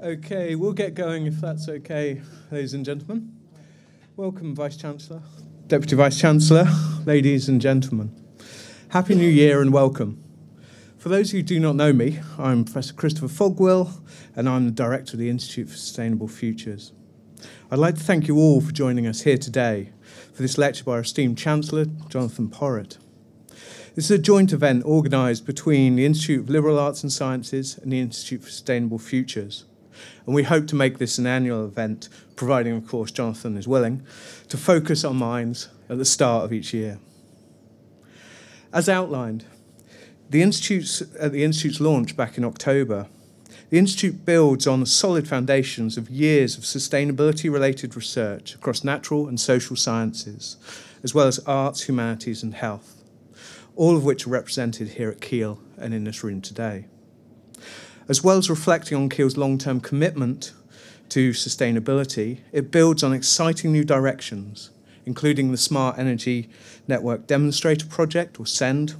Okay, we'll get going if that's okay, ladies and gentlemen. Welcome, Vice-Chancellor, Deputy Vice-Chancellor, ladies and gentlemen. Happy New Year and welcome. For those who do not know me, I'm Professor Christopher Fogwell, and I'm the Director of the Institute for Sustainable Futures. I'd like to thank you all for joining us here today for this lecture by our esteemed Chancellor, Jonathon Porritt. This is a joint event organised between the Institute of Liberal Arts and Sciences and the Institute for Sustainable Futures. And we hope to make this an annual event, providing, of course, Jonathon is willing, to focus our minds at the start of each year. As outlined, at the Institute's launch back in October, the Institute builds on the solid foundations of years of sustainability-related research across natural and social sciences, as well as arts, humanities and health, all of which are represented here at Keele and in this room today. As well as reflecting on Keele's long-term commitment to sustainability, it builds on exciting new directions, including the Smart Energy Network Demonstrator Project, or SEND,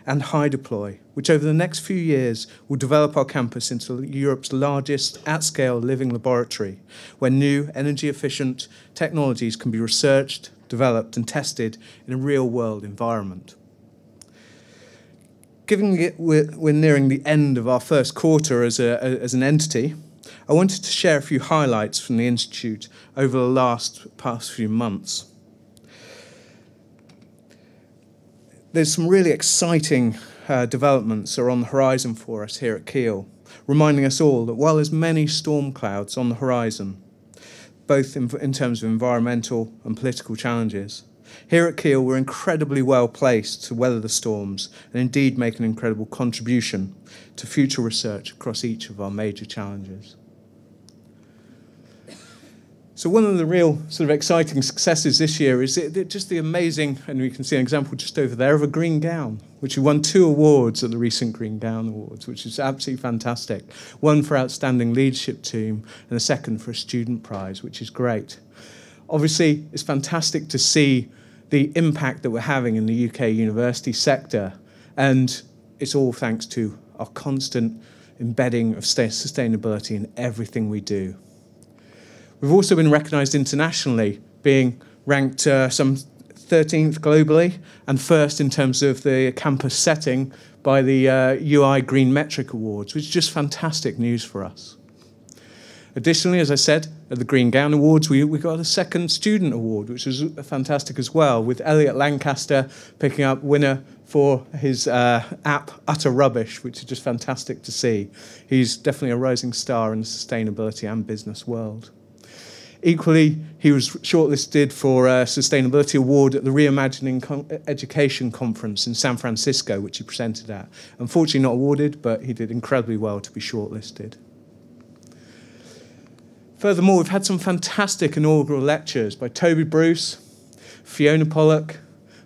and High Deploy, which over the next few years will develop our campus into Europe's largest at-scale living laboratory, where new energy-efficient technologies can be researched, developed and tested in a real-world environment. Given we're nearing the end of our first quarter as an entity, I wanted to share a few highlights from the Institute over the past few months. There's some really exciting developments are on the horizon for us here at Keele, reminding us all that while there's many storm clouds on the horizon, both in terms of environmental and political challenges, here at Keele, we're incredibly well placed to weather the storms and indeed make an incredible contribution to future research across each of our major challenges. So one of the real sort of exciting successes this year is just the amazing, and we can see an example just over there, of a green gown, which we won 2 awards at the recent Green Gown Awards, which is absolutely fantastic. One for Outstanding Leadership Team and a second for a Student Prize, which is great. Obviously, it's fantastic to see the impact that we're having in the UK university sector, and it's all thanks to our constant embedding of sustainability in everything we do. We've also been recognised internationally, being ranked some 13th globally and first in terms of the campus setting by the UI Green Metric Awards, which is just fantastic news for us. Additionally, as I said, at the Green Gown Awards, we got a second student award, which was fantastic as well, with Elliot Lancaster picking up winner for his app Utter Rubbish, which is just fantastic to see. He's definitely a rising star in the sustainability and business world. Equally, he was shortlisted for a Sustainability Award at the Reimagining Education Conference in San Francisco, which he presented at. Unfortunately not awarded, but he did incredibly well to be shortlisted. Furthermore, we've had some fantastic inaugural lectures by Toby Bruce, Fiona Pollock,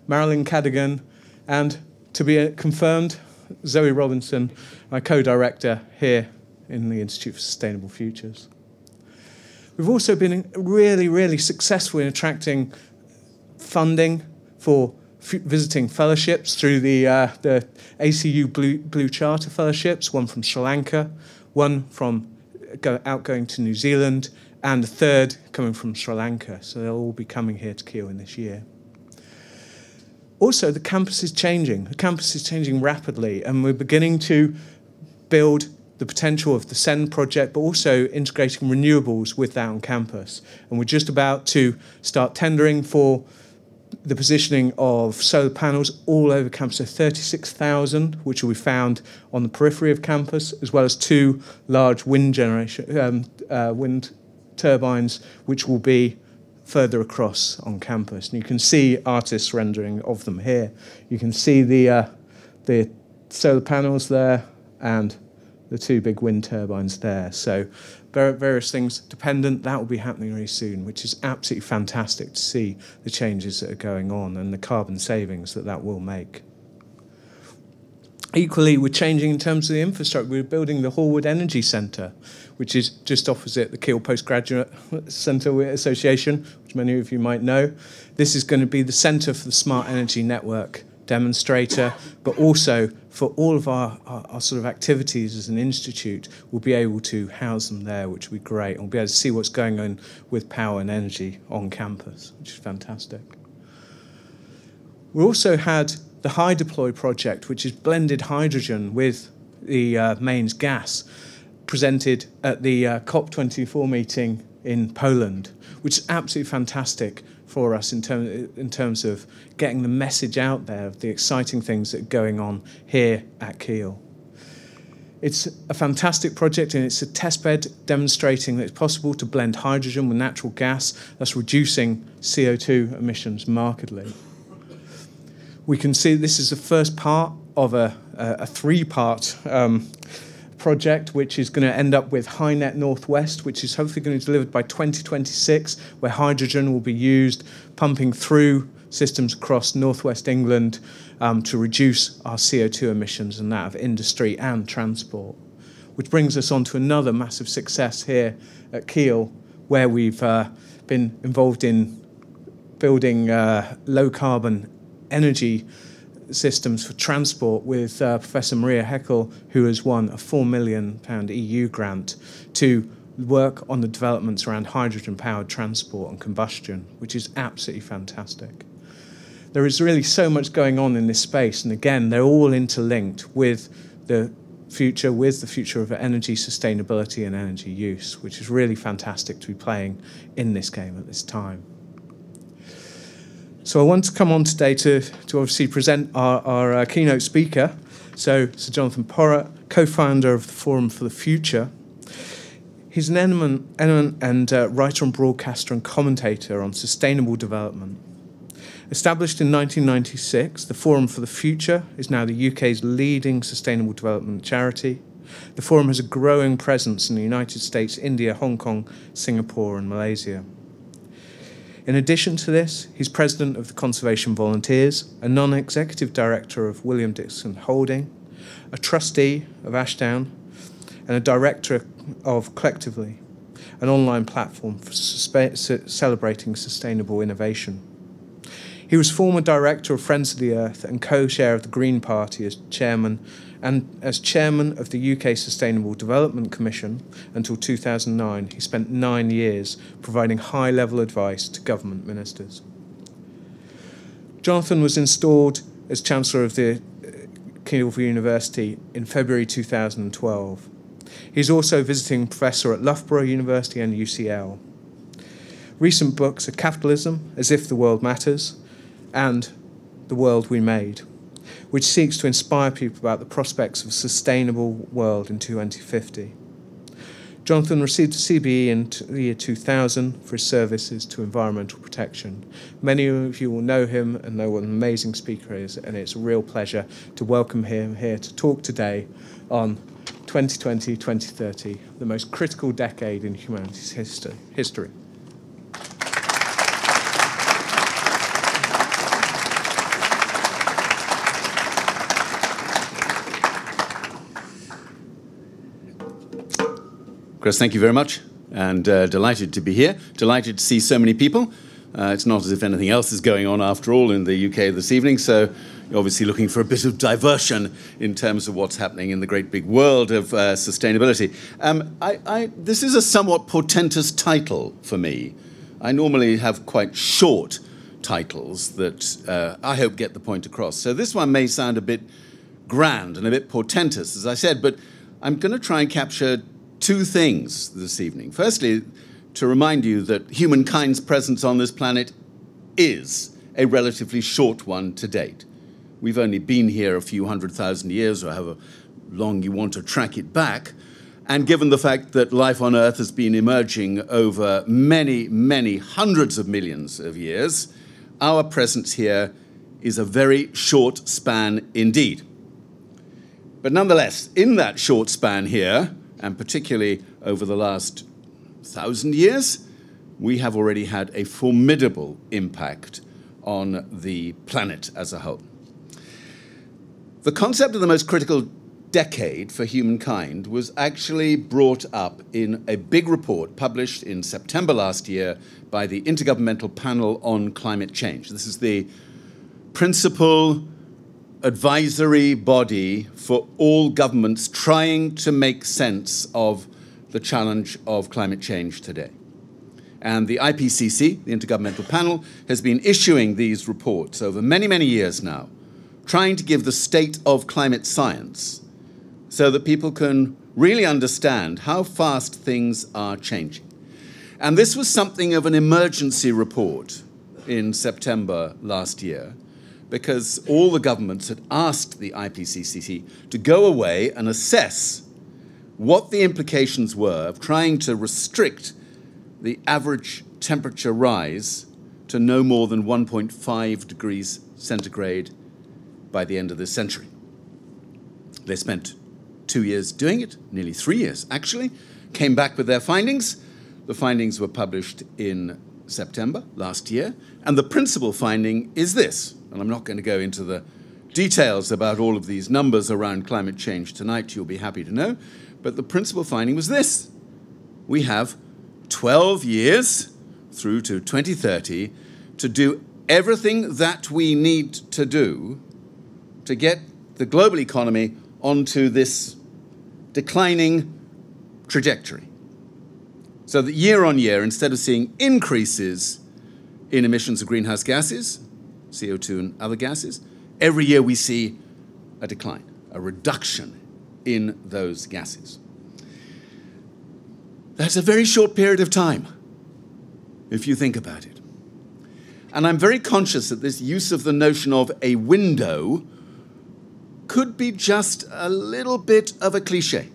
Marilyn Cadigan, and, to be confirmed, Zoe Robinson, my co-director here in the Institute for Sustainable Futures. We've also been really, really successful in attracting funding for visiting fellowships through the ACU Blue Charter Fellowships, one from Sri Lanka, one from outgoing to New Zealand, and a third coming from Sri Lanka. So they'll all be coming here to Keele in this year. Also, the campus is changing. The campus is changing rapidly, and we're beginning to build the potential of the SEND project, but also integrating renewables with that on campus. And we're just about to start tendering for the positioning of solar panels all over campus, so 36,000, which will be found on the periphery of campus, as well as 2 large wind turbines, which will be further across on campus. And you can see artists' rendering of them here. You can see the solar panels there and the 2 big wind turbines there. So various things dependent, that will be happening very soon, which is absolutely fantastic to see the changes that are going on and the carbon savings that will make. Equally, we're changing in terms of the infrastructure. We're building the Hallwood Energy Centre, which is just opposite the Keele Postgraduate Centre Association, which many of you might know. This is going to be the centre for the Smart Energy Network demonstrator, but also for all of our sort of activities as an institute, we'll be able to house them there, which will be great. And we'll be able to see what's going on with power and energy on campus, which is fantastic. We also had the High Deploy project, which is blended hydrogen with the mains gas, presented at the COP24 meeting in Poland, which is absolutely fantastic for us in terms of getting the message out there of the exciting things that are going on here at Keele. It's a fantastic project, and it's a testbed demonstrating that it's possible to blend hydrogen with natural gas, thus reducing CO2 emissions markedly. We can see this is the first part of a three-part project, which is going to end up with HyNet Northwest, which is hopefully going to be delivered by 2026, where hydrogen will be used, pumping through systems across northwest England to reduce our CO2 emissions and that of industry and transport. Which brings us on to another massive success here at Keele, where we've been involved in building low-carbon energy systems for transport with Professor Maria Heckel, who has won a £4 million EU grant to work on the developments around hydrogen-powered transport and combustion, which is absolutely fantastic. There is really so much going on in this space, and again, they're all interlinked with the future of energy sustainability and energy use, which is really fantastic to be playing in this game at this time. So I want to come on today to obviously present our keynote speaker, so Sir Jonathon Porritt, co-founder of the Forum for the Future. He's an eminent and writer and broadcaster and commentator on sustainable development. Established in 1996, the Forum for the Future is now the UK's leading sustainable development charity. The Forum has a growing presence in the United States, India, Hong Kong, Singapore and Malaysia. In addition to this, he's president of the Conservation Volunteers, a non-executive director of William Dixon Holding, a trustee of Ashdown, and a director of Collectively, an online platform for celebrating sustainable innovation. He was former director of Friends of the Earth and co-chair of the Green Party as chairman of the UK Sustainable Development Commission until 2009. He spent 9 years providing high-level advice to government ministers. Jonathon was installed as Chancellor of the Keele University in February 2012. He's also visiting professor at Loughborough University and UCL. Recent books are Capitalism, As If the World Matters, and The World We Made, which seeks to inspire people about the prospects of a sustainable world in 2050. Jonathon received a CBE in the year 2000 for his services to environmental protection. Many of you will know him and know what an amazing speaker he is, and it's a real pleasure to welcome him here to talk today on 2020-2030, the most critical decade in humanity's history. Chris, thank you very much, and delighted to be here. Delighted to see so many people. It's not as if anything else is going on, after all, in the UK this evening, so you're obviously looking for a bit of diversion in terms of what's happening in the great big world of sustainability. This is a somewhat portentous title for me. I normally have quite short titles that I hope get the point across. So this one may sound a bit grand and a bit portentous, as I said, but I'm going to try and capture two things this evening. Firstly, to remind you that humankind's presence on this planet is a relatively short one to date. We've only been here a few 100,000 years, or however long you want to track it back, and given the fact that life on Earth has been emerging over many, many hundreds of millions of years, our presence here is a very short span indeed. But nonetheless, in that short span here, and particularly over the last 1,000 years, we have already had a formidable impact on the planet as a whole. The concept of the most critical decade for humankind was actually brought up in a big report published in September last year by the Intergovernmental Panel on Climate Change. This is the principal advisory body for all governments trying to make sense of the challenge of climate change today. And the IPCC, the Intergovernmental Panel, has been issuing these reports over many, many years now, trying to give the state of climate science so that people can really understand how fast things are changing. And this was something of an emergency report in September last year, because all the governments had asked the IPCC to go away and assess what the implications were of trying to restrict the average temperature rise to no more than 1.5 degrees centigrade by the end of this century. They spent 2 years doing it, nearly 3 years actually, came back with their findings. The findings were published in September last year, and the principal finding is this, and I'm not going to go into the details about all of these numbers around climate change tonight, you'll be happy to know, but the principal finding was this: we have 12 years through to 2030 to do everything that we need to do to get the global economy onto this declining trajectory. So that year on year, instead of seeing increases in emissions of greenhouse gases, CO2 and other gases, every year we see a decline, a reduction in those gases. That's a very short period of time, if you think about it. And I'm very conscious that this use of the notion of a window could be just a little bit of a cliche.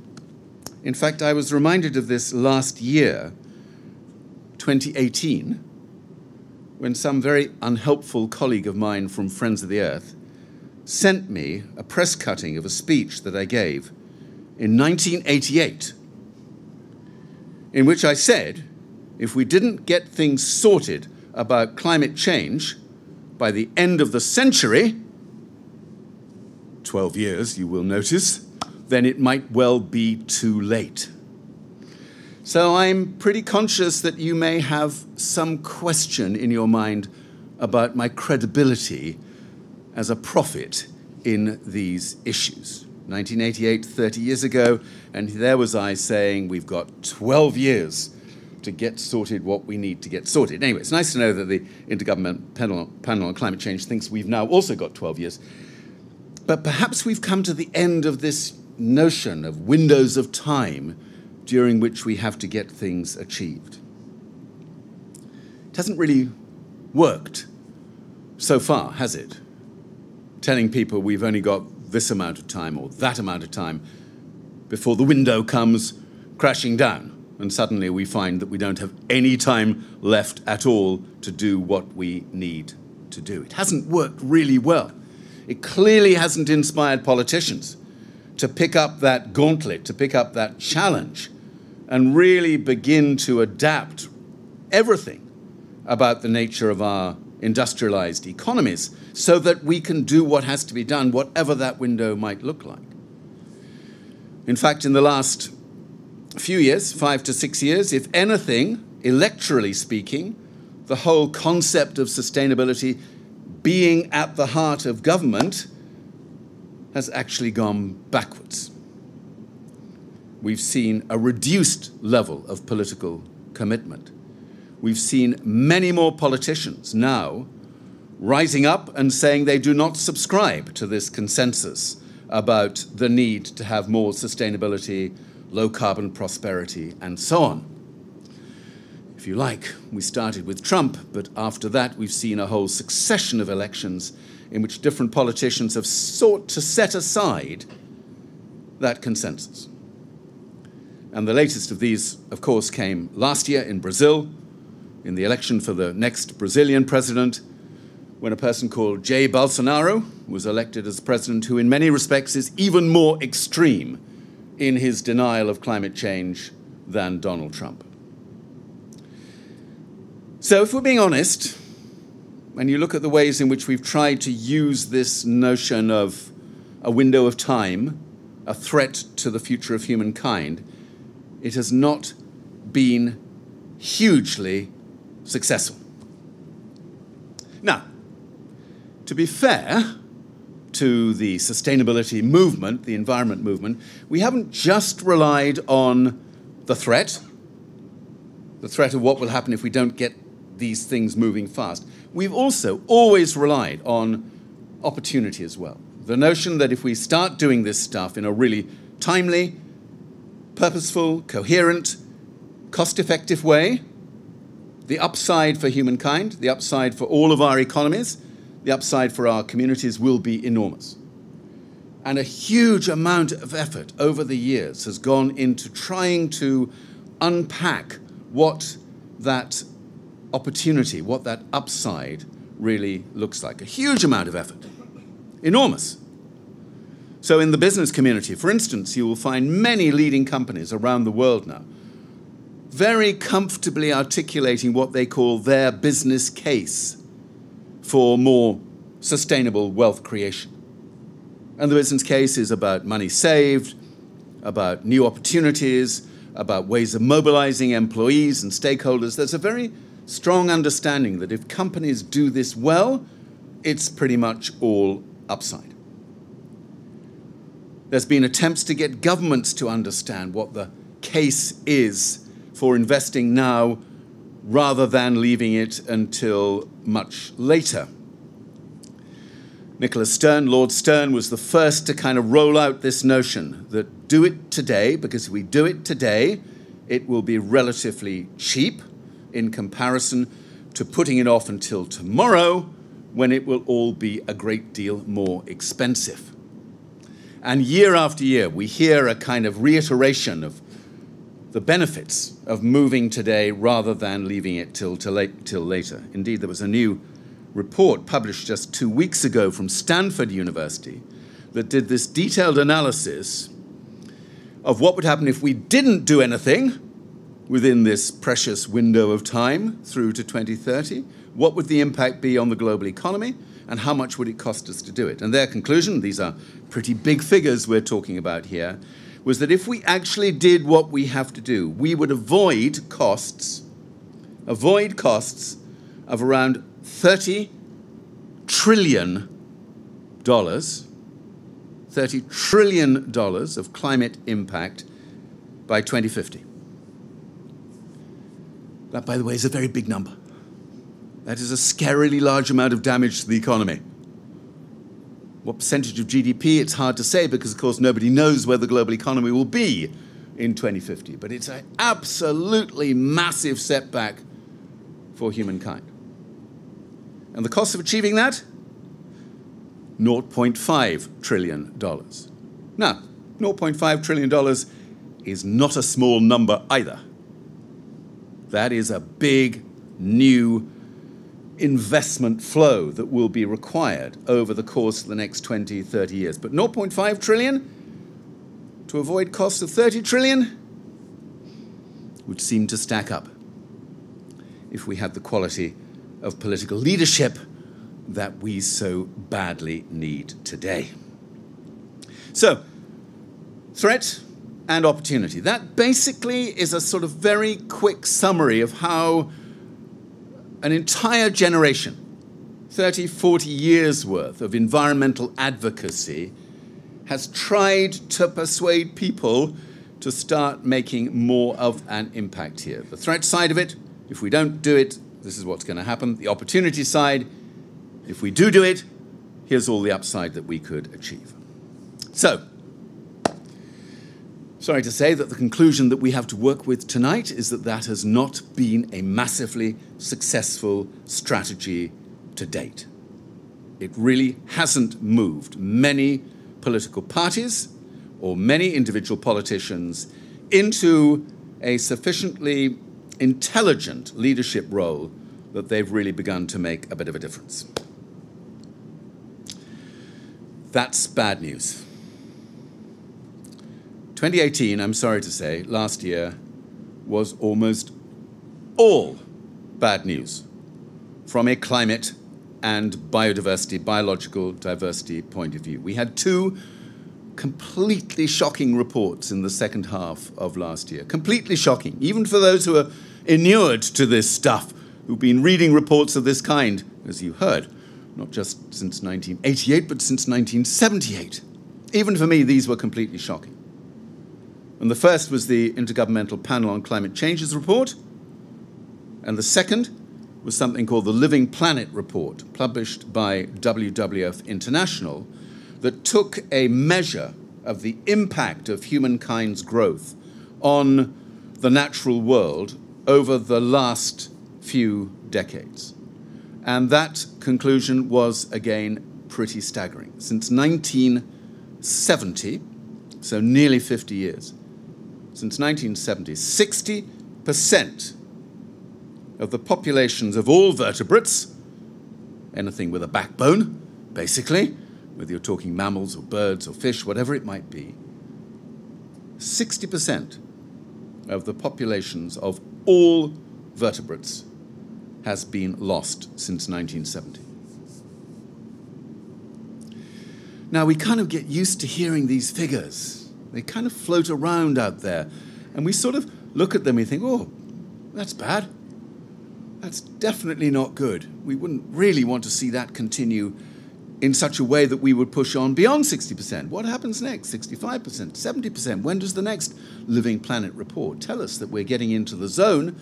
In fact, I was reminded of this last year, 2018, when some very unhelpful colleague of mine from Friends of the Earth sent me a press cutting of a speech that I gave in 1988, in which I said, if we didn't get things sorted about climate change by the end of the century, 12 years, you will notice, then it might well be too late. So I'm pretty conscious that you may have some question in your mind about my credibility as a prophet in these issues. 1988, 30 years ago, and there was I saying we've got 12 years to get sorted what we need to get sorted. Anyway, it's nice to know that the Intergovernmental Panel on Climate Change thinks we've now also got 12 years. But perhaps we've come to the end of this notion of windows of time during which we have to get things achieved. It hasn't really worked so far, has it? Telling people we've only got this amount of time or that amount of time before the window comes crashing down, and suddenly we find that we don't have any time left at all to do what we need to do. It hasn't worked really well. It clearly hasn't inspired politicians to pick up that gauntlet, to pick up that challenge, and really begin to adapt everything about the nature of our industrialized economies so that we can do what has to be done, whatever that window might look like. In fact, in the last few years, 5 to 6 years, if anything, electorally speaking, the whole concept of sustainability being at the heart of government has actually gone backwards. We've seen a reduced level of political commitment. We've seen many more politicians now rising up and saying they do not subscribe to this consensus about the need to have more sustainability, low carbon prosperity, and so on. If you like, we started with Trump, but after that we've seen a whole succession of elections in which different politicians have sought to set aside that consensus. And the latest of these, of course, came last year in Brazil, in the election for the next Brazilian president, when a person called Jair Bolsonaro was elected as president, who in many respects is even more extreme in his denial of climate change than Donald Trump. So if we're being honest, when you look at the ways in which we've tried to use this notion of a window of time, a threat to the future of humankind, it has not been hugely successful. Now, to be fair to the sustainability movement, the environment movement, we haven't just relied on the threat of what will happen if we don't get these things moving fast. We've also always relied on opportunity as well. The notion that if we start doing this stuff in a really timely, purposeful, coherent, cost-effective way, the upside for humankind, the upside for all of our economies, the upside for our communities will be enormous. And a huge amount of effort over the years has gone into trying to unpack what that opportunity, what that upside really looks like. A huge amount of effort. Enormous. So in the business community, for instance, you will find many leading companies around the world now very comfortably articulating what they call their business case for more sustainable wealth creation. And the business case is about money saved, about new opportunities, about ways of mobilizing employees and stakeholders. There's a very strong understanding that if companies do this well, it's pretty much all upside. There's been attempts to get governments to understand what the case is for investing now rather than leaving it until much later. Nicholas Stern, Lord Stern, was the first to kind of roll out this notion that do it today, because if we do it today, it will be relatively cheap in comparison to putting it off until tomorrow, when it will all be a great deal more expensive. And year after year, we hear a kind of reiteration of the benefits of moving today rather than leaving it till later. Indeed, there was a new report published just 2 weeks ago from Stanford University that did this detailed analysis of what would happen if we didn't do anything within this precious window of time through to 2030. What would the impact be on the global economy, and how much would it cost us to do it? And their conclusion, these are pretty big figures we're talking about here, was that if we actually did what we have to do, we would avoid costs of around $30 trillion of climate impact by 2050. That, by the way, is a very big number. That is a scarily large amount of damage to the economy. What percentage of GDP, it's hard to say, because, of course, nobody knows where the global economy will be in 2050. But it's an absolutely massive setback for humankind. And the cost of achieving that? $0.5 trillion. Now, $0.5 trillion is not a small number either. That is a big, new investment flow that will be required over the course of the next 20, 30 years. But 0.5 trillion to avoid costs of 30 trillion would seem to stack up if we had the quality of political leadership that we so badly need today. So, threat and opportunity. That basically is a sort of very quick summary of how an entire generation, 30, 40 years worth of environmental advocacy has tried to persuade people to start making more of an impact here. The threat side of it, if we don't do it, this is what's going to happen. The opportunity side, if we do it, here's all the upside that we could achieve. So, sorry to say that the conclusion that we have to work with tonight is that that has not been a massively successful strategy to date. It really hasn't moved many political parties or many individual politicians into a sufficiently intelligent leadership role that they've really begun to make a bit of a difference. That's bad news. 2018, I'm sorry to say, last year, was almost all bad news from a climate and biodiversity, biological diversity point of view. We had two completely shocking reports in the second half of last year. Completely shocking, even for those who are inured to this stuff, who've been reading reports of this kind, as you heard, not just since 1988, but since 1978. Even for me, these were completely shocking. And the first was the Intergovernmental Panel on Climate Change's report, and the second was something called the Living Planet Report, published by WWF International, that took a measure of the impact of humankind's growth on the natural world over the last few decades. And that conclusion was, again, pretty staggering. Since 1970, so nearly 50 years, since 1970, 60% of the populations of all vertebrates, anything with a backbone, basically, whether you're talking mammals or birds or fish, whatever it might be, 60% of the populations of all vertebrates has been lost since 1970. Now, we kind of get used to hearing these figures. They kind of float around out there, and we sort of look at them and think, oh, that's bad. That's definitely not good. We wouldn't really want to see that continue in such a way that we would push on beyond 60%. What happens next? 65%, 70%? When does the next Living Planet report tell us that we're getting into the zone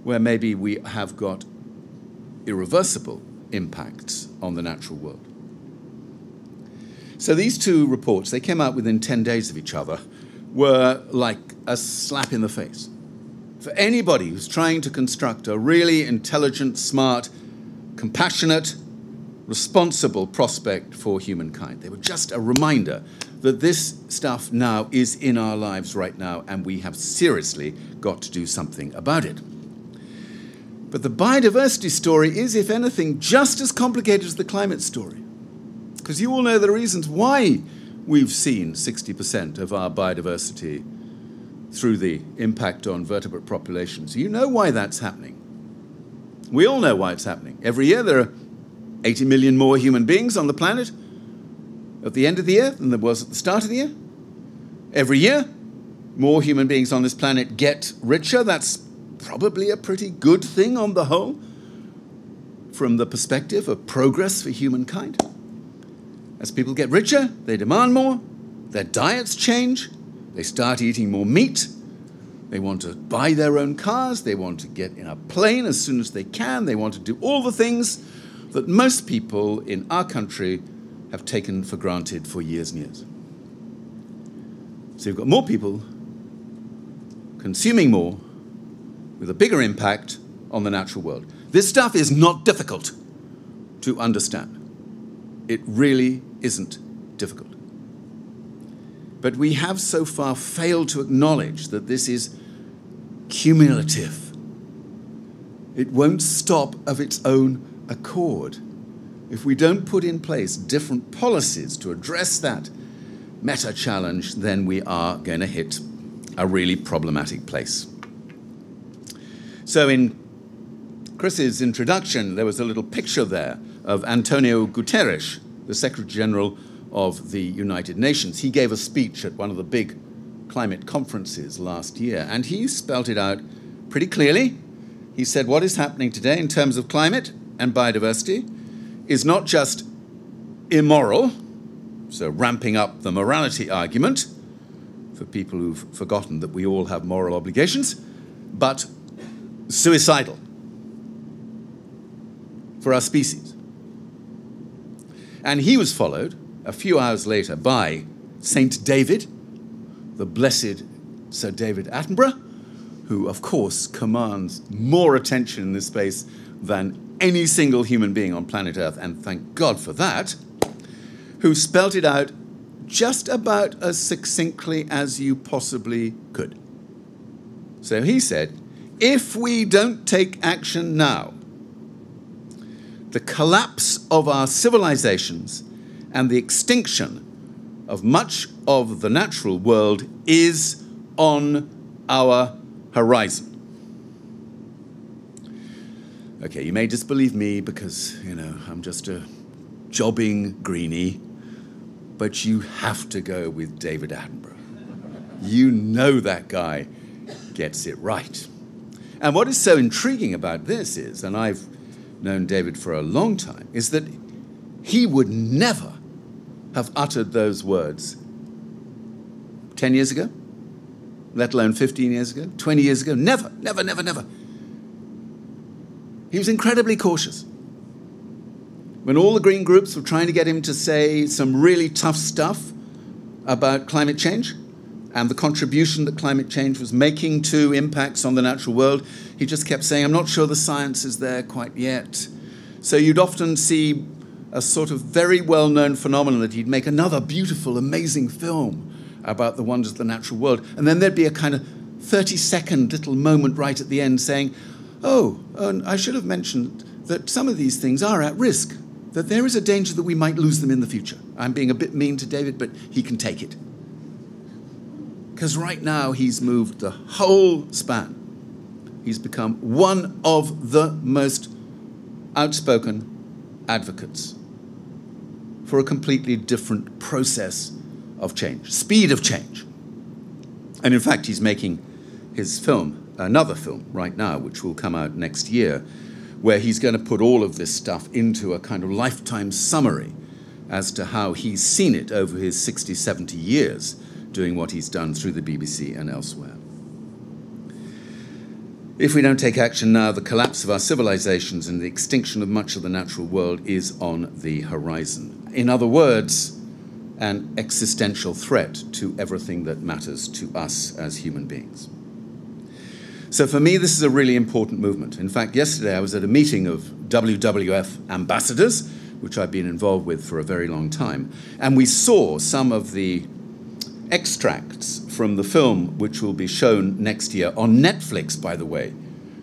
where maybe we have got irreversible impacts on the natural world? So these two reports, they came out within 10 days of each other, were like a slap in the face for anybody who's trying to construct a really intelligent, smart, compassionate, responsible prospect for humankind. They were just a reminder that this stuff now is in our lives right now, and we have seriously got to do something about it. But the biodiversity story is, if anything, just as complicated as the climate story. Because you all know the reasons why we've seen 60% of our biodiversity through the impact on vertebrate populations. You know why that's happening. We all know why it's happening. Every year there are 80 million more human beings on the planet at the end of the year than there was at the start of the year. Every year, more human beings on this planet get richer. That's probably a pretty good thing on the whole, from the perspective of progress for humankind. As people get richer, they demand more, their diets change, they start eating more meat, they want to buy their own cars, they want to get in a plane as soon as they can, they want to do all the things that most people in our country have taken for granted for years and years. So you've got more people consuming more with a bigger impact on the natural world. This stuff is not difficult to understand. It really isn't difficult. But we have so far failed to acknowledge that this is cumulative. It won't stop of its own accord. If we don't put in place different policies to address that meta challenge, then we are going to hit a really problematic place. So in Chris's introduction, there was a little picture there of Antonio Guterres, the Secretary General of the United Nations. He gave a speech at one of the big climate conferences last year, and he spelt it out pretty clearly. He said what is happening today in terms of climate and biodiversity is not just immoral, so ramping up the morality argument for people who've forgotten that we all have moral obligations, but suicidal for our species. And he was followed a few hours later by Saint David, the blessed Sir David Attenborough, who, of course, commands more attention in this space than any single human being on planet Earth, and thank God for that, who spelt it out just about as succinctly as you possibly could. So he said, if we don't take action now, the collapse of our civilizations and the extinction of much of the natural world is on our horizon. Okay, you may disbelieve me because, I'm just a jobbing greenie, but you have to go with David Attenborough. You know that guy gets it right. And what is so intriguing about this is, and I've known David for a long time, is that he would never have uttered those words 10 years ago, let alone 15 years ago, 20 years ago. Never, never, never, never. He was incredibly cautious. When all the green groups were trying to get him to say some really tough stuff about climate change and the contribution that climate change was making to impacts on the natural world, he just kept saying, I'm not sure the science is there quite yet. So you'd often see a sort of very well-known phenomenon that he'd make another beautiful, amazing film about the wonders of the natural world, and then there'd be a kind of 30-second little moment right at the end saying, oh, and I should have mentioned that some of these things are at risk, that there is a danger that we might lose them in the future. I'm being a bit mean to David, but he can take it. Because right now he's moved the whole span. He's become one of the most outspoken advocates for a completely different process of change, speed of change. And in fact, he's making his film, another film right now, which will come out next year, where he's going to put all of this stuff into a kind of lifetime summary as to how he's seen it over his 60, 70 years doing what he's done through the BBC and elsewhere. If we don't take action now, the collapse of our civilizations and the extinction of much of the natural world is on the horizon. In other words, an existential threat to everything that matters to us as human beings. So for me, this is a really important movement. In fact, yesterday I was at a meeting of WWF ambassadors, which I've been involved with for a very long time, and we saw some of the extracts from the film which will be shown next year on Netflix, by the way.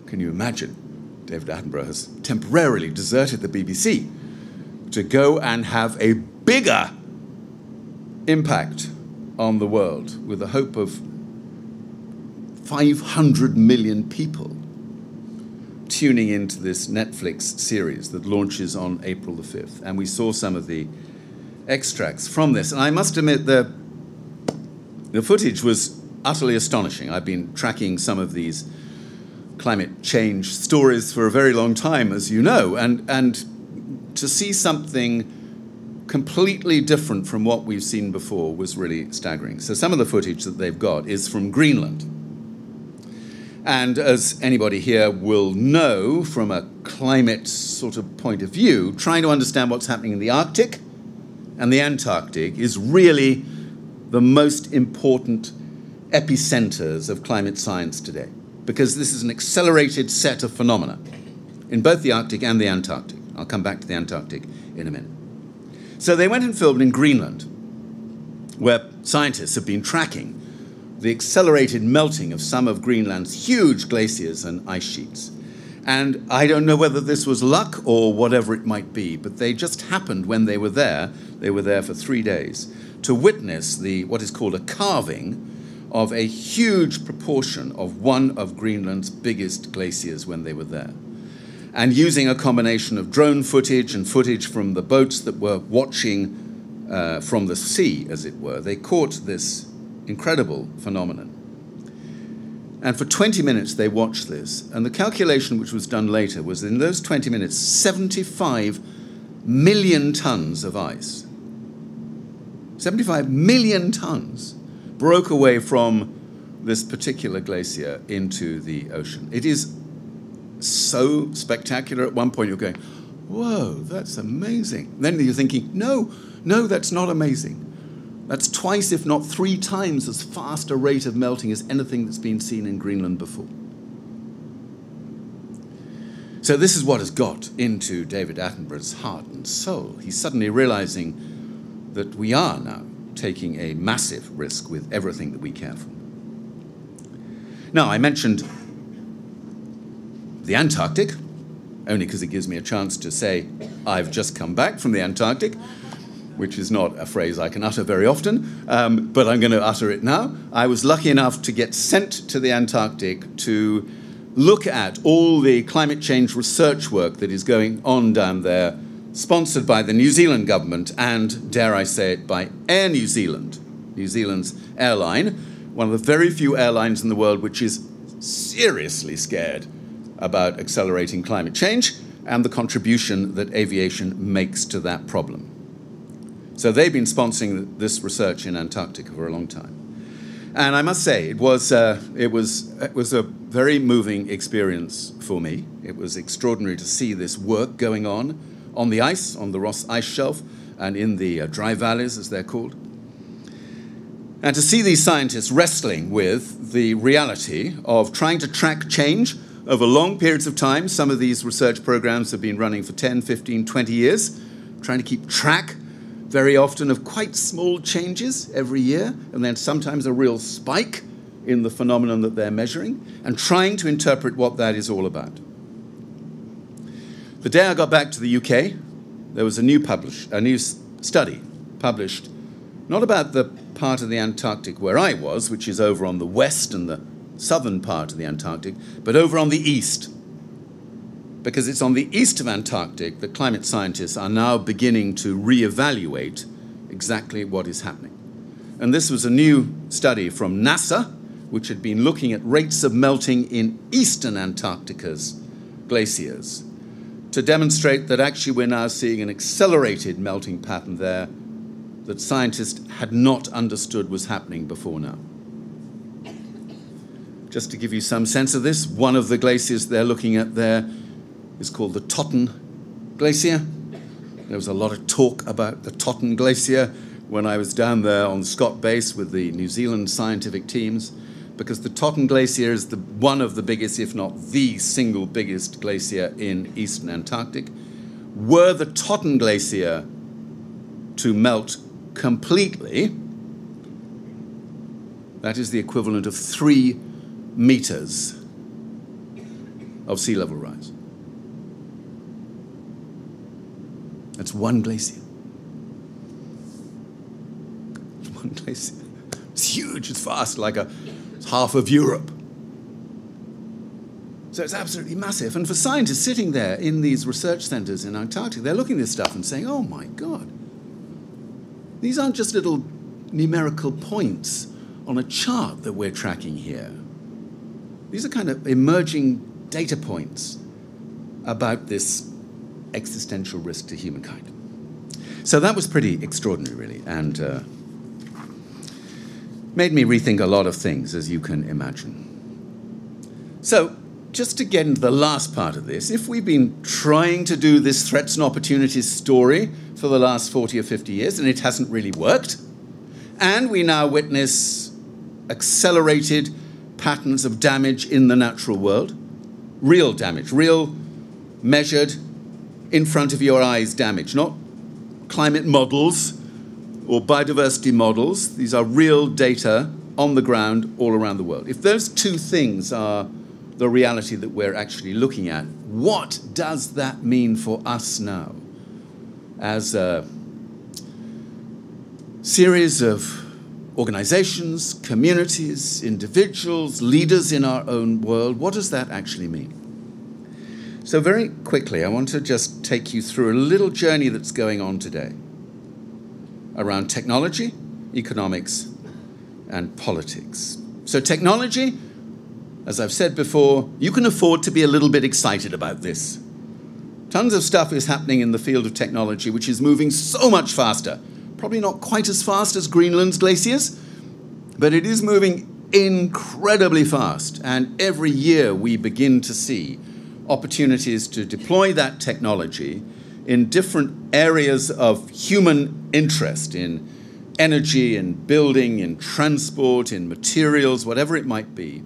Can you imagine? David Attenborough has temporarily deserted the BBC to go and have a bigger impact on the world with the hope of 500 million people tuning into this Netflix series that launches on April the 5th. And we saw some of the extracts from this. And I must admit the footage was utterly astonishing. I've been tracking some of these climate change stories for a very long time, as you know, and to see something completely different from what we've seen before was really staggering. So some of the footage that they've got is from Greenland. And as anybody here will know from a climate sort of point of view, trying to understand what's happening in the Arctic and the Antarctic is really the most important epicenters of climate science today, because this is an accelerated set of phenomena in both the Arctic and the Antarctic. I'll come back to the Antarctic in a minute. So they went and filmed in Greenland, where scientists have been tracking the accelerated melting of some of Greenland's huge glaciers and ice sheets. And I don't know whether this was luck or whatever it might be, but they just happened when they were there for 3 days, to witness what is called a calving of a huge proportion of one of Greenland's biggest glaciers when they were there. And using a combination of drone footage and footage from the boats that were watching from the sea, as it were, they caught this incredible phenomenon. And for 20 minutes they watched this, and the calculation which was done later was in those 20 minutes, 75 million tons of ice, 75 million tons, broke away from this particular glacier into the ocean. It is so spectacular. At one point you're going, whoa, that's amazing. Then you're thinking, no, that's not amazing. That's twice, if not 3 times, as fast a rate of melting as anything that's been seen in Greenland before. So this is what has got into David Attenborough's heart and soul. He's suddenly realizing that we are now taking a massive risk with everything that we care for. Now, I mentioned the Antarctic, only because it gives me a chance to say I've just come back from the Antarctic, which is not a phrase I can utter very often, but I'm going to utter it now. I was lucky enough to get sent to the Antarctic to look at all the climate change research work that is going on down there, sponsored by the New Zealand government and, dare I say it, by Air New Zealand, New Zealand's airline, one of the very few airlines in the world which is seriously scared about accelerating climate change and the contribution that aviation makes to that problem. So they've been sponsoring this research in Antarctica for a long time. And I must say, it was a very moving experience for me. It was extraordinary to see this work going on the ice, on the Ross Ice Shelf, and in the dry valleys, as they're called. And to see these scientists wrestling with the reality of trying to track change over long periods of time. Some of these research programs have been running for 10, 15, 20 years, trying to keep track very often of quite small changes every year, and then sometimes a real spike in the phenomenon that they're measuring, and trying to interpret what that is all about. The day I got back to the UK, there was a new study published, not about the part of the Antarctic where I was, which is over on the west and the southern part of the Antarctic, but over on the east. Because it's on the east of Antarctic that climate scientists are now beginning to reevaluate exactly what is happening. And this was a new study from NASA, which had been looking at rates of melting in eastern Antarctica's glaciers, to demonstrate that actually we're now seeing an accelerated melting pattern there that scientists had not understood was happening before now. Just to give you some sense of this, one of the glaciers they're looking at there is called the Totten Glacier. There was a lot of talk about the Totten Glacier when I was down there on Scott Base with the New Zealand scientific teams, because the Totten Glacier is one of the biggest, if not the single biggest glacier in eastern Antarctic. Were the Totten Glacier to melt completely, that is the equivalent of 3 meters of sea level rise. That's one glacier. One glacier. It's huge, it's vast, it's half of Europe. So it's absolutely massive. And for scientists sitting there in these research centers in Antarctica, they're looking at this stuff and saying, oh my God, these aren't just little numerical points on a chart that we're tracking here. These are kind of emerging data points about this existential risk to humankind. So that was pretty extraordinary, really, and made me rethink a lot of things, as you can imagine. So just to get into the last part of this, if we've been trying to do this threats and opportunities story for the last 40 or 50 years, and it hasn't really worked, and we now witness accelerated patterns of damage in the natural world, real damage, real measured in front of your eyes damage, not climate models or biodiversity models. These are real data on the ground all around the world. If those two things are the reality that we're actually looking at, what does that mean for us now as a series of organizations, communities, individuals, leaders in our own world? What does that actually mean? So very quickly, I want to just take you through a little journey that's going on today around technology, economics, and politics. So technology, as I've said before, you can afford to be a little bit excited about this. Tons of stuff is happening in the field of technology, which is moving so much faster. Probably not quite as fast as Greenland's glaciers, but it is moving incredibly fast. And every year we begin to see opportunities to deploy that technology in different areas of human interest, in energy, in building, in transport, in materials, whatever it might be,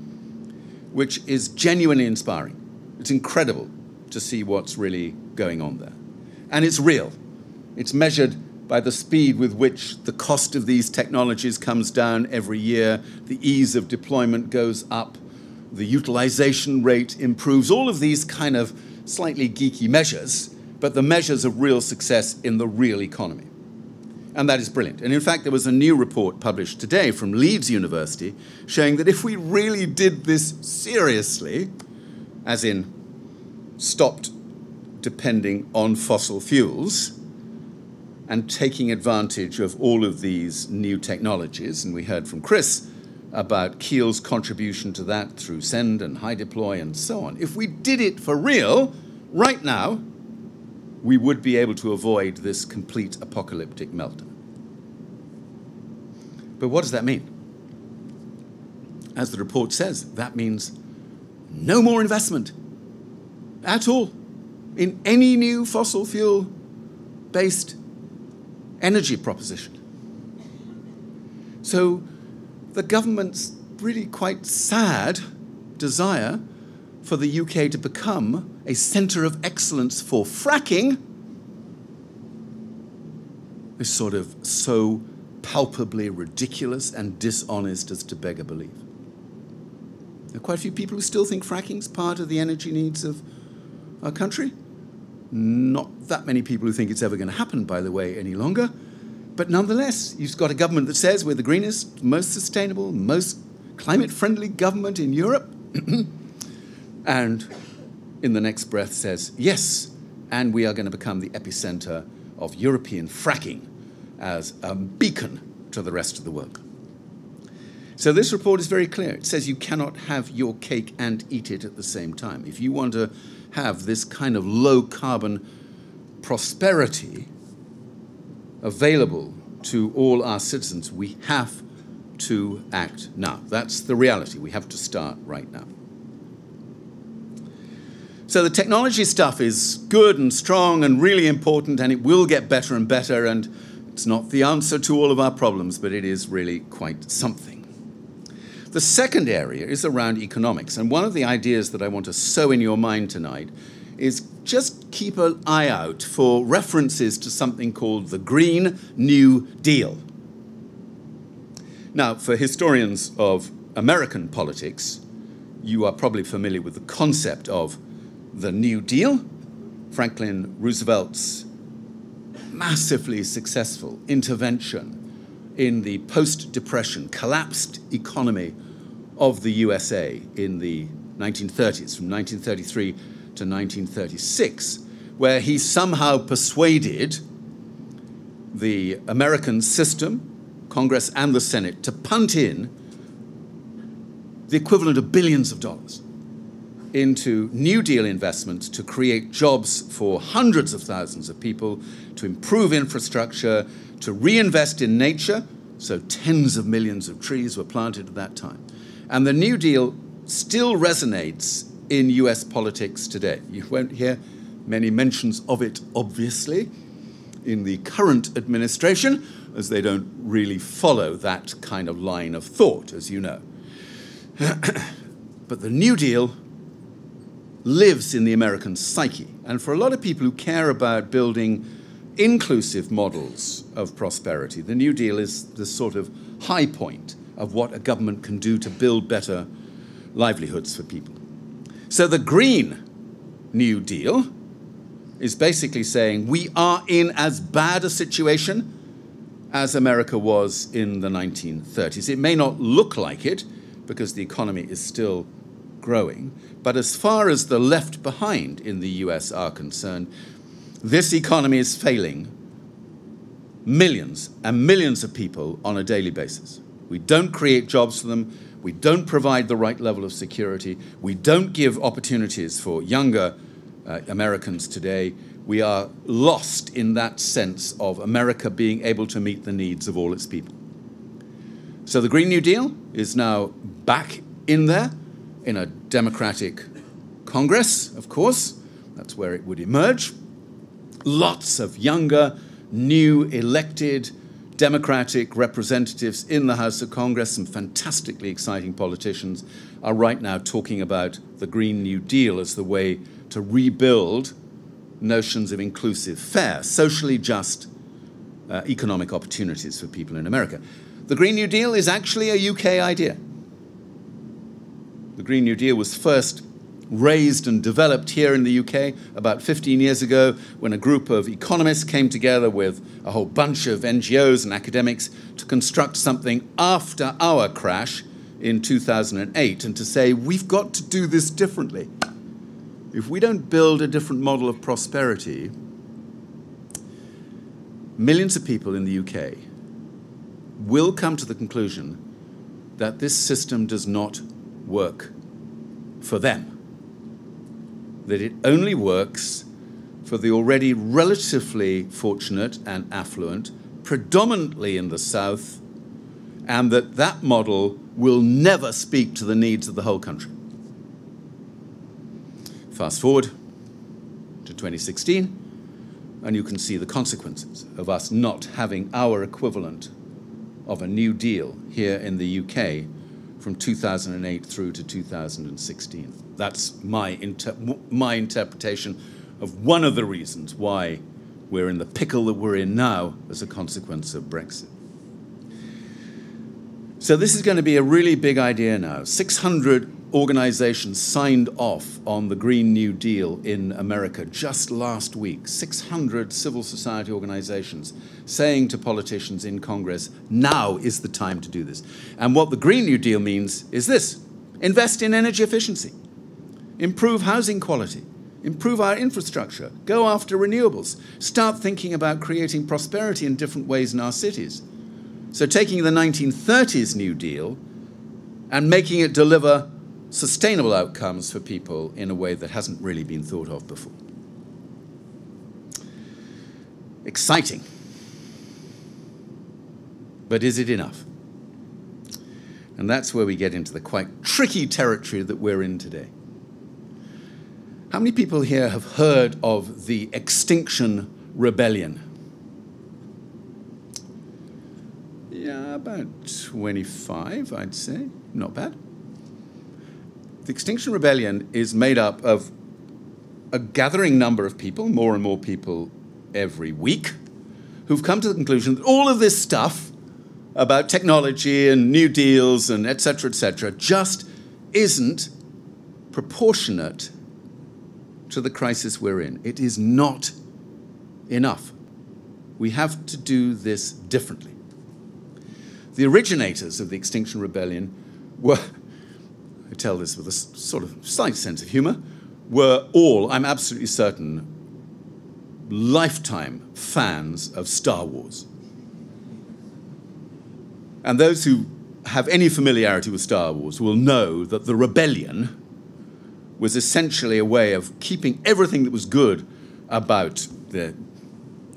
which is genuinely inspiring. It's incredible to see what's really going on there. And it's real. It's measured by the speed with which the cost of these technologies comes down every year, the ease of deployment goes up, the utilization rate improves, all of these kind of slightly geeky measures, but the measures of real success in the real economy. And that is brilliant. And in fact, there was a new report published today from Leeds University showing that if we really did this seriously, as in stopped depending on fossil fuels and taking advantage of all of these new technologies, and we heard from Chris about Keele's contribution to that through Send and High Deploy and so on. If we did it for real, right now, we would be able to avoid this complete apocalyptic meltdown. But what does that mean? As the report says, that means no more investment at all in any new fossil fuel-based energy proposition. So the government's really quite sad desire for the UK to become a centre of excellence for fracking is sort of so palpably ridiculous and dishonest as to beg a belief. There are quite a few people who still think fracking's part of the energy needs of our country. Not that many people who think it's ever going to happen, by the way, any longer. But nonetheless, you've got a government that says we're the greenest, most sustainable, most climate-friendly government in Europe. And in the next breath says, yes, and we are going to become the epicenter of European fracking as a beacon to the rest of the world. So this report is very clear. It says you cannot have your cake and eat it at the same time. If you want to have this kind of low-carbon prosperity available to all our citizens, we have to act now. That's the reality. We have to start right now. So the technology stuff is good and strong and really important, and it will get better and better, and it's not the answer to all of our problems, but it is really quite something. The second area is around economics, and one of the ideas that I want to sow in your mind tonight is just keep an eye out for references to something called the Green New Deal. Now, for historians of American politics, you are probably familiar with the concept of the New Deal, Franklin Roosevelt's massively successful intervention in the post-Depression collapsed economy of the USA in the 1930s, from 1933 to 1936, where he somehow persuaded the American system, Congress and the Senate, to punt in the equivalent of billions of dollars into New Deal investments to create jobs for hundreds of thousands of people, to improve infrastructure, to reinvest in nature. So tens of millions of trees were planted at that time. And the New Deal still resonates in US politics today. You won't hear many mentions of it, obviously, in the current administration, as they don't really follow that kind of line of thought, as you know. But the New Deal lives in the American psyche. And for a lot of people who care about building inclusive models of prosperity, the New Deal is the sort of high point of what a government can do to build better livelihoods for people. So the Green New Deal is basically saying we are in as bad a situation as America was in the 1930s. It may not look like it because the economy is still growing, but as far as the left behind in the US are concerned, this economy is failing millions and millions of people on a daily basis. We don't create jobs for them. We don't provide the right level of security. We don't give opportunities for younger Americans today. We are lost in that sense of America being able to meet the needs of all its people. So the Green New Deal is now back in there in a Democratic Congress, of course. That's where it would emerge. Lots of younger, new, elected Democratic representatives in the House of Congress, some fantastically exciting politicians, are right now talking about the Green New Deal as the way to rebuild notions of inclusive, fair, socially just economic opportunities for people in America. The Green New Deal is actually a UK idea. The Green New Deal was first raised and developed here in the UK about 15 years ago when a group of economists came together with a whole bunch of NGOs and academics to construct something after our crash in 2008 and to say, we've got to do this differently. If we don't build a different model of prosperity, millions of people in the UK will come to the conclusion that this system does not work for them. that it only works for the already relatively fortunate and affluent, predominantly in the South, and that that model will never speak to the needs of the whole country. Fast forward to 2016, and you can see the consequences of us not having our equivalent of a New Deal here in the UK from 2008 through to 2016. That's my interpretation of one of the reasons why we're in the pickle that we're in now as a consequence of Brexit. So this is going to be a really big idea now. 600 organizations signed off on the Green New Deal in America just last week. 600 civil society organizations saying to politicians in Congress, now is the time to do this. And what the Green New Deal means is this: invest in energy efficiency, improve housing quality, improve our infrastructure, go after renewables, start thinking about creating prosperity in different ways in our cities. So taking the 1930s New Deal and making it deliver sustainable outcomes for people in a way that hasn't really been thought of before. Exciting. But is it enough? And that's where we get into the quite tricky territory that we're in today. How many people here have heard of the Extinction Rebellion? Yeah, about 25, I'd say. Not bad. The Extinction Rebellion is made up of a gathering number of people, more and more people every week, who've come to the conclusion that all of this stuff about technology and new deals and et cetera, just isn't proportionate to the crisis we're in. It is not enough. We have to do this differently. The originators of the Extinction Rebellion were, I tell this with a sort of slight sense of humor, were all, I'm absolutely certain, lifetime fans of Star Wars. And those who have any familiarity with Star Wars will know that the rebellion was essentially a way of keeping everything that was good about the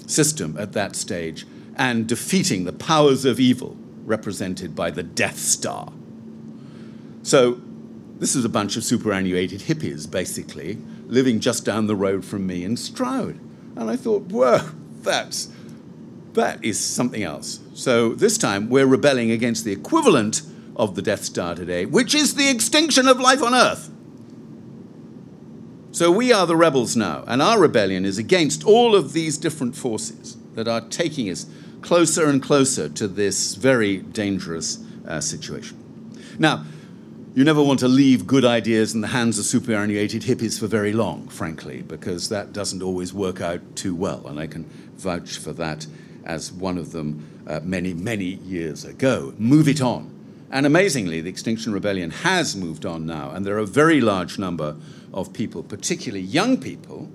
system at that stage and defeating the powers of evil represented by the Death Star. So this is a bunch of superannuated hippies, basically, living just down the road from me in Stroud. And I thought, whoa, that is something else. So this time we're rebelling against the equivalent of the Death Star today, which is the extinction of life on Earth. So we are the rebels now, and our rebellion is against all of these different forces that are taking us closer and closer to this very dangerous situation. Now, you never want to leave good ideas in the hands of superannuated hippies for very long, frankly, because that doesn't always work out too well, and I can vouch for that as one of them many, many years ago. Move it on. And amazingly, the Extinction Rebellion has moved on now, and there are a very large number of people, particularly young people,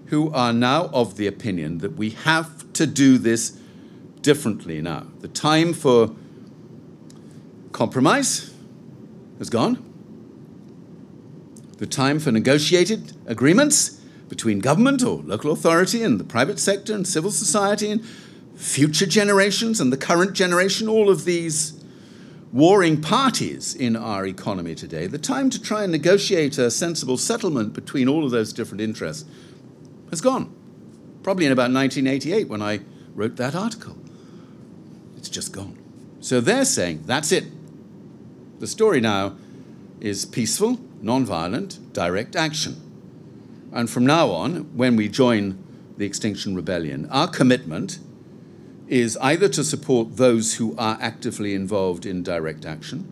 who are now of the opinion that we have to do this differently now. The time for compromise has gone. The time for negotiated agreements between government or local authority and the private sector and civil society and future generations and the current generation, all of these warring parties in our economy today, the time to try and negotiate a sensible settlement between all of those different interests has gone. Probably in about 1988 when I wrote that article. It's just gone. So they're saying, that's it. The story now is peaceful, non-violent, direct action. And from now on, when we join the Extinction Rebellion, our commitment is either to support those who are actively involved in direct action,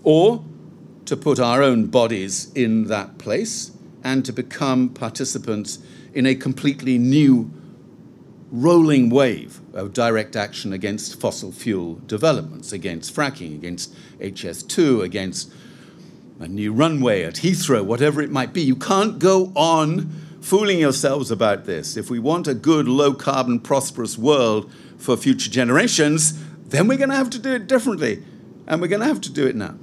or to put our own bodies in that place and to become participants in a completely new rolling wave of direct action against fossil fuel developments, against fracking, against HS2, against a new runway at Heathrow, whatever it might be. You can't go on fooling yourselves about this. If we want a good, low-carbon, prosperous world for future generations, then we're going to have to do it differently, and we're going to have to do it now.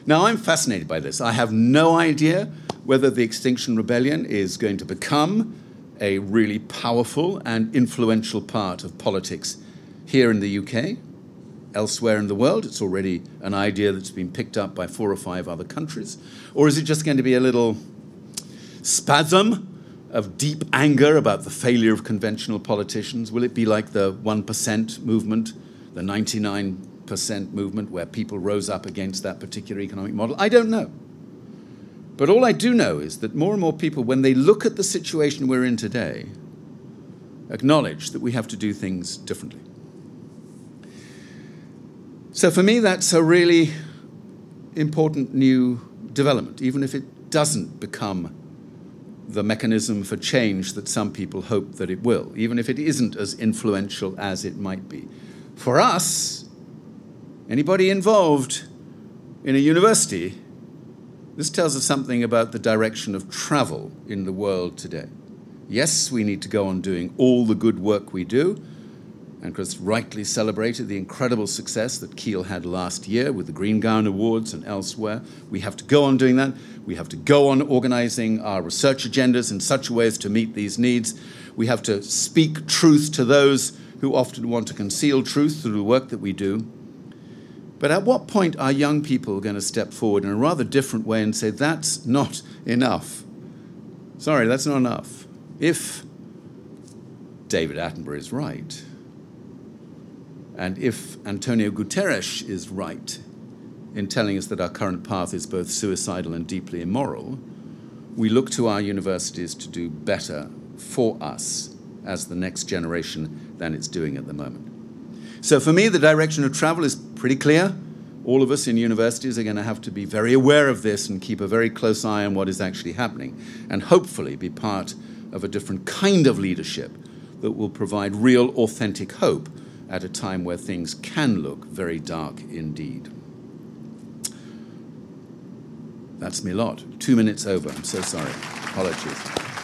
Now, I'm fascinated by this. I have no idea whether the Extinction Rebellion is going to become a really powerful and influential part of politics here in the UK, elsewhere in the world. It's already an idea that's been picked up by 4 or 5 other countries. Or is it just going to be a little spasm of deep anger about the failure of conventional politicians? Will it be like the 1% movement, the 99% movement, where people rose up against that particular economic model? I don't know. But all I do know is that more and more people, when they look at the situation we're in today, acknowledge that we have to do things differently. So for me, that's a really important new development, even if it doesn't become the mechanism for change that some people hope that it will, even if it isn't as influential as it might be. For us, anybody involved in a university, this tells us something about the direction of travel in the world today. Yes, we need to go on doing all the good work we do, and Chris rightly celebrated the incredible success that Keele had last year with the Green Gown Awards and elsewhere. We have to go on doing that. We have to go on organizing our research agendas in such a way as to meet these needs. We have to speak truth to those who often want to conceal truth through the work that we do. But at what point are young people going to step forward in a rather different way and say, that's not enough? Sorry, that's not enough. If David Attenborough is right, and if Antonio Guterres is right in telling us that our current path is both suicidal and deeply immoral, we look to our universities to do better for us as the next generation than it's doing at the moment. So for me, the direction of travel is pretty clear. All of us in universities are going to have to be very aware of this and keep a very close eye on what is actually happening, and hopefully be part of a different kind of leadership that will provide real, authentic hope at a time where things can look very dark indeed. That's me lot. 2 minutes over. I'm so sorry. Apologies.